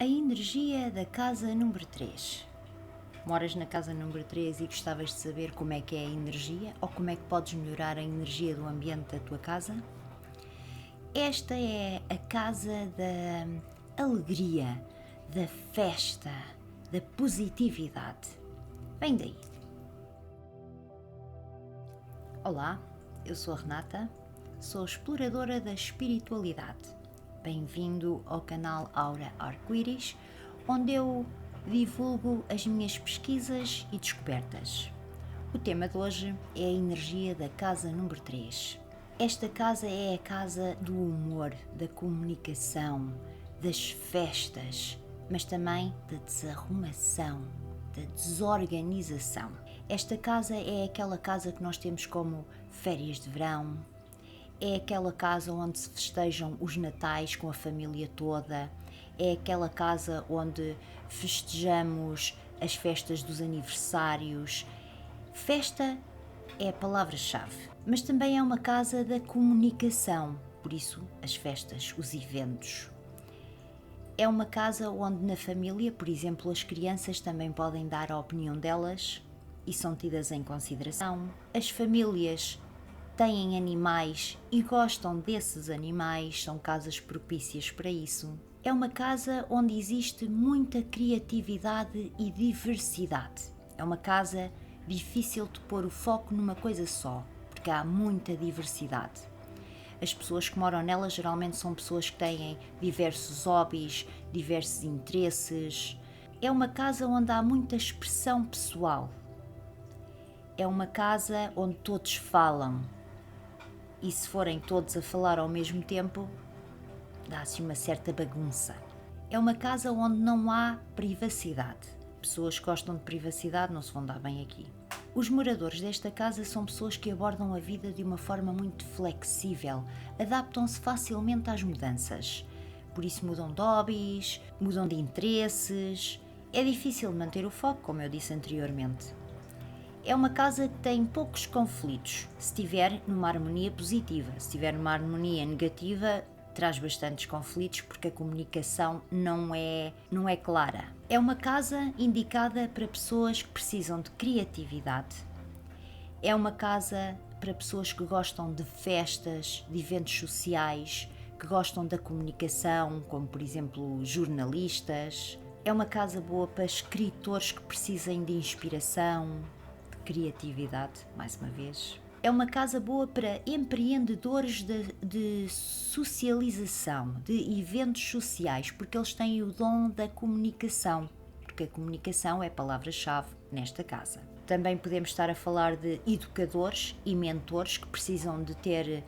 A energia da casa número 3. Moras na casa número 3 e gostavas de saber como é que é a energia ou como é que podes melhorar a energia do ambiente da tua casa? Esta é a casa da alegria, da festa, da positividade. Vem daí. Olá, eu sou a Renata, sou exploradora da espiritualidade. Bem-vindo ao canal Aura Arco-Íris, onde eu divulgo as minhas pesquisas e descobertas. O tema de hoje é a energia da casa número 3. Esta casa é a casa do humor, da comunicação, das festas, mas também da desarrumação, da desorganização. Esta casa é aquela casa que nós temos como férias de verão, é aquela casa onde se festejam os natais com a família toda, é aquela casa onde festejamos as festas dos aniversários. Festa é a palavra-chave, mas também é uma casa da comunicação, por isso as festas, os eventos. É uma casa onde na família, por exemplo, as crianças também podem dar a opinião delas e são tidas em consideração. As famílias têm animais e gostam desses animais, são casas propícias para isso. É uma casa onde existe muita criatividade e diversidade. É uma casa difícil de pôr o foco numa coisa só, porque há muita diversidade. As pessoas que moram nela geralmente são pessoas que têm diversos hobbies, diversos interesses. É uma casa onde há muita expressão pessoal. É uma casa onde todos falam. E se forem todos a falar ao mesmo tempo, dá-se uma certa bagunça. É uma casa onde não há privacidade. Pessoas que gostam de privacidade não se vão dar bem aqui. Os moradores desta casa são pessoas que abordam a vida de uma forma muito flexível, adaptam-se facilmente às mudanças. Por isso mudam de hobbies, mudam de interesses. É difícil manter o foco, como eu disse anteriormente. É uma casa que tem poucos conflitos, se estiver numa harmonia positiva. Se estiver numa harmonia negativa, traz bastantes conflitos porque a comunicação não é clara. É uma casa indicada para pessoas que precisam de criatividade. É uma casa para pessoas que gostam de festas, de eventos sociais, que gostam da comunicação, como por exemplo jornalistas. É uma casa boa para escritores que precisem de inspiração, criatividade, mais uma vez. É uma casa boa para empreendedores de socialização, de eventos sociais, porque eles têm o dom da comunicação, porque a comunicação é a palavra-chave nesta casa. Também podemos estar a falar de educadores e mentores que precisam de ter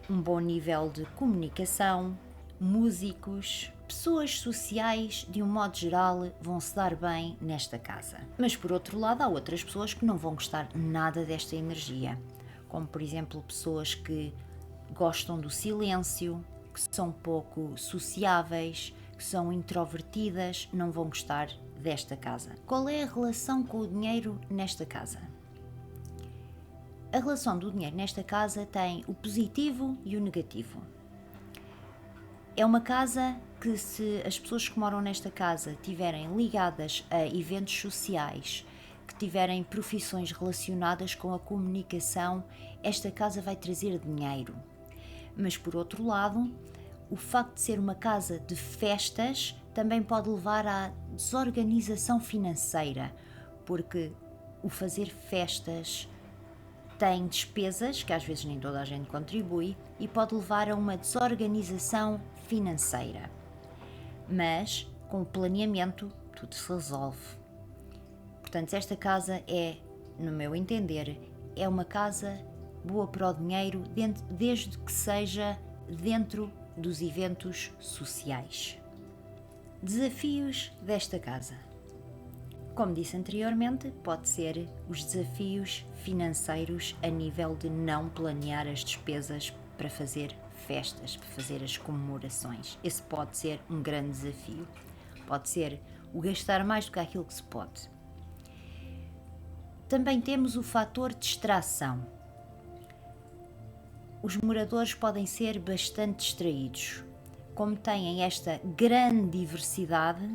um bom nível de comunicação, músicos. Pessoas sociais, de um modo geral, vão se dar bem nesta casa. Mas por outro lado, há outras pessoas que não vão gostar nada desta energia, como por exemplo pessoas que gostam do silêncio, que são pouco sociáveis, que são introvertidas, não vão gostar desta casa. Qual é a relação com o dinheiro nesta casa? A relação do dinheiro nesta casa tem o positivo e o negativo. É uma casa que, se as pessoas que moram nesta casa estiverem ligadas a eventos sociais, que tiverem profissões relacionadas com a comunicação, esta casa vai trazer dinheiro. Mas por outro lado, o facto de ser uma casa de festas também pode levar à desorganização financeira, porque o fazer festas tem despesas, que às vezes nem toda a gente contribui, e pode levar a uma desorganização financeira. Mas, com o planeamento, tudo se resolve. Portanto, esta casa é, no meu entender, é uma casa boa para o dinheiro, desde que seja dentro dos eventos sociais. Desafios desta casa. Como disse anteriormente, pode ser os desafios financeiros a nível de não planear as despesas para fazer festas, para fazer as comemorações. Esse pode ser um grande desafio. Pode ser o gastar mais do que aquilo que se pode. Também temos o fator distração. Os moradores podem ser bastante distraídos. como têm esta grande diversidade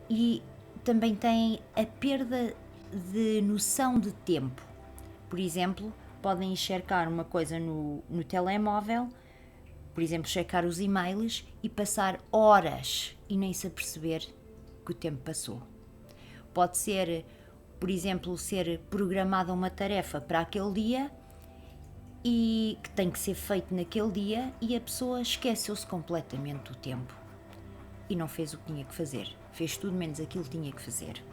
e também têm a perda de noção de tempo. Por exemplo, podem enxergar uma coisa no telemóvel, por exemplo, checar os e-mails e passar horas e nem se aperceber que o tempo passou. Pode ser, por exemplo, ser programada uma tarefa para aquele dia e que tem que ser feito naquele dia e a pessoa esqueceu-se completamente do tempo e não fez o que tinha que fazer. Fez tudo menos aquilo que tinha que fazer.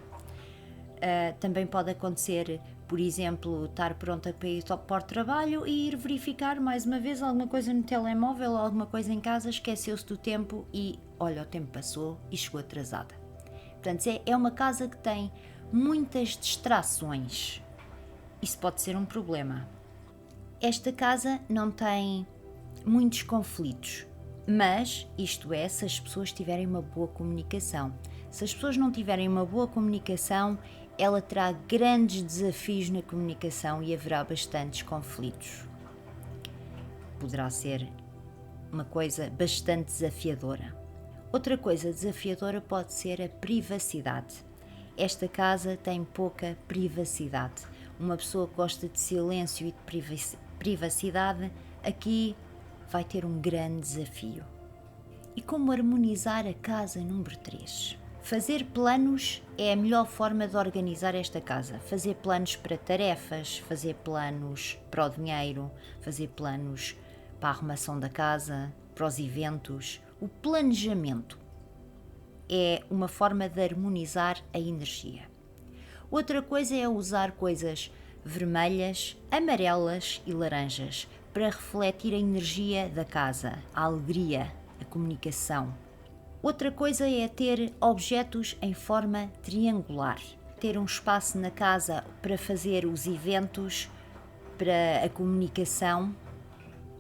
Também pode acontecer, por exemplo, estar pronta para ir para o trabalho e ir verificar mais uma vez alguma coisa no telemóvel ou alguma coisa em casa, esqueceu-se do tempo e, olha, o tempo passou e chegou atrasada. Portanto, é uma casa que tem muitas distrações. Isso pode ser um problema. Esta casa não tem muitos conflitos, mas isto é, se as pessoas tiverem uma boa comunicação. Se as pessoas não tiverem uma boa comunicação, ela terá grandes desafios na comunicação e haverá bastantes conflitos. Poderá ser uma coisa bastante desafiadora. Outra coisa desafiadora pode ser a privacidade. Esta casa tem pouca privacidade. Uma pessoa que gosta de silêncio e de privacidade, aqui vai ter um grande desafio. E como harmonizar a casa número 3? Fazer planos é a melhor forma de organizar esta casa. Fazer planos para tarefas, fazer planos para o dinheiro, fazer planos para a arrumação da casa, para os eventos. O planejamento é uma forma de harmonizar a energia. Outra coisa é usar coisas vermelhas, amarelas e laranjas para refletir a energia da casa, a alegria, a comunicação. Outra coisa é ter objetos em forma triangular. Ter um espaço na casa para fazer os eventos, para a comunicação.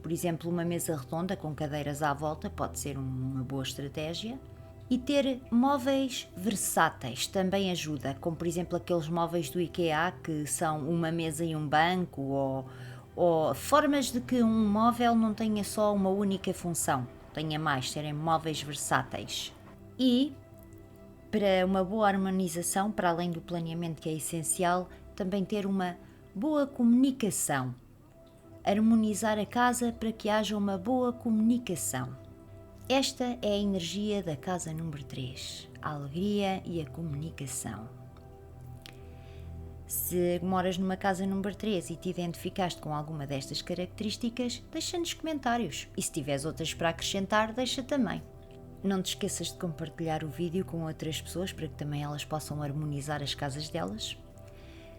Por exemplo, uma mesa redonda com cadeiras à volta pode ser uma boa estratégia. E ter móveis versáteis também ajuda, como por exemplo aqueles móveis do IKEA que são uma mesa e um banco, ou formas de que um móvel não tenha só uma única função, tenha mais, serem móveis versáteis. E para uma boa harmonização, para além do planeamento que é essencial, também ter uma boa comunicação. Harmonizar a casa para que haja uma boa comunicação. Esta é a energia da casa número 3, a alegria e a comunicação. Se moras numa casa número 3 e te identificaste com alguma destas características, deixa nos comentários. E se tiveres outras para acrescentar, deixa também. Não te esqueças de compartilhar o vídeo com outras pessoas para que também elas possam harmonizar as casas delas.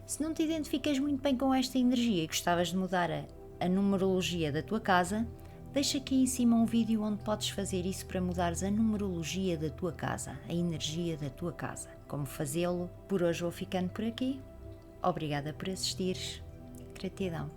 Se não te identificas muito bem com esta energia e gostavas de mudar a numerologia da tua casa, deixa aqui em cima um vídeo onde podes fazer isso para mudares a numerologia da tua casa, a energia da tua casa. Como fazê-lo? Por hoje vou ficando por aqui. Obrigada por assistires. Gratidão.